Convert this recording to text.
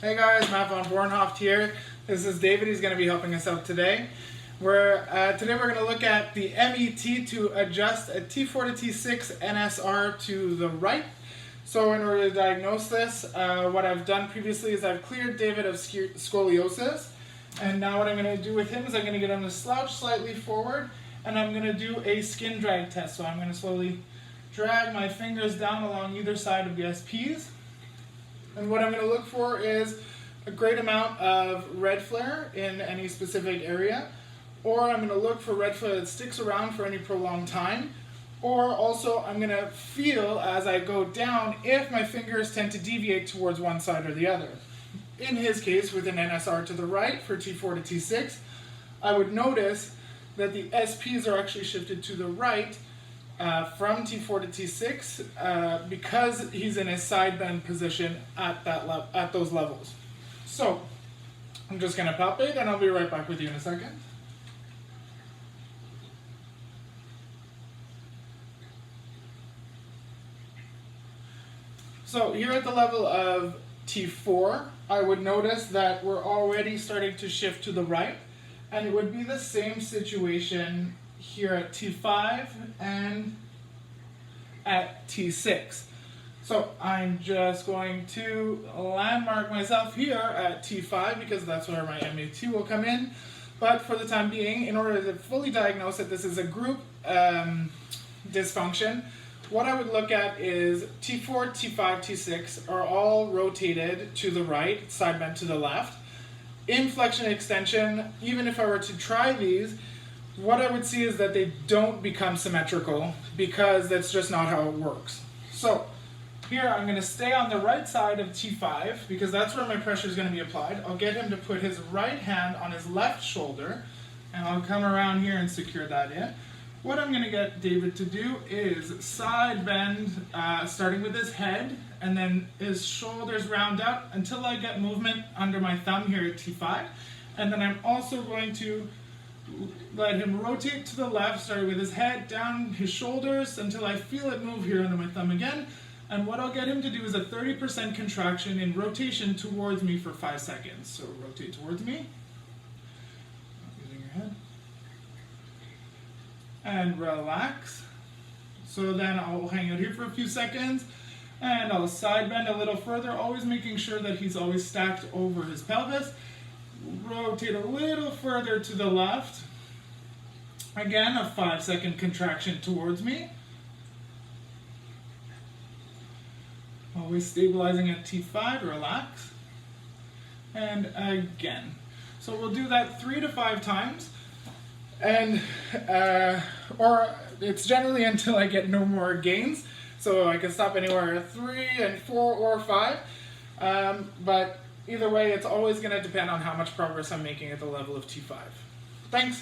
Hey guys, Matt von Bornhoft here. This is David. He's going to be helping us out today. Today we're going to look at the MET to adjust a T4 to T6 NSR to the right. So in order to diagnose this, what I've done previously is I've cleared David of scoliosis. And now what I'm going to do with him is I'm going to get him to slouch slightly forward, and I'm going to do a skin drag test. So I'm going to slowly drag my fingers down along either side of the SPs. And what I'm going to look for is a great amount of red flare in any specific area, or I'm going to look for red flare that sticks around for any prolonged time, or also I'm going to feel as I go down if my fingers tend to deviate towards one side or the other. In his case, with an NSR to the right for T4 to T6, I would notice that the SPs are actually shifted to the right from T4 to T6 because he's in a side bend position at those levels. So I'm just going to palpate and I'll be right back with you in a second. So here at the level of T4, I would notice that we're already starting to shift to the right, and it would be the same situation here at T5 and at T6. So I'm just going to landmark myself here at T5 because that's where my MET will come in. But for the time being, in order to fully diagnose that this is a group dysfunction, what I would look at is T4, T5, T6 are all rotated to the right, side bend to the left. In flexion extension, even if I were to try these, what I would see is that they don't become symmetrical because that's just not how it works. So here I'm going to stay on the right side of T5 because that's where my pressure is going to be applied. I'll get him to put his right hand on his left shoulder, and I'll come around here and secure that in. What I'm going to get David to do is side bend, starting with his head, and then his shoulders round out until I get movement under my thumb here at T5. And then I'm also going to let him rotate to the left, starting with his head, down his shoulders, until I feel it move here under my thumb again. And what I'll get him to do is a 30% contraction in rotation towards me for 5 seconds. So rotate towards me, using your head. And relax. So then I'll hang out here for a few seconds and I'll side bend a little further, always making sure that he's always stacked over his pelvis. Rotate a little further to the left. Again, a 5-second contraction towards me. Always stabilizing at T5, relax. And again. So we'll do that 3 to 5 times. And or it's generally until I get no more gains, so I can stop anywhere at 3 and 4 or 5, but either way it's always going to depend on how much progress I'm making at the level of T5. Thanks.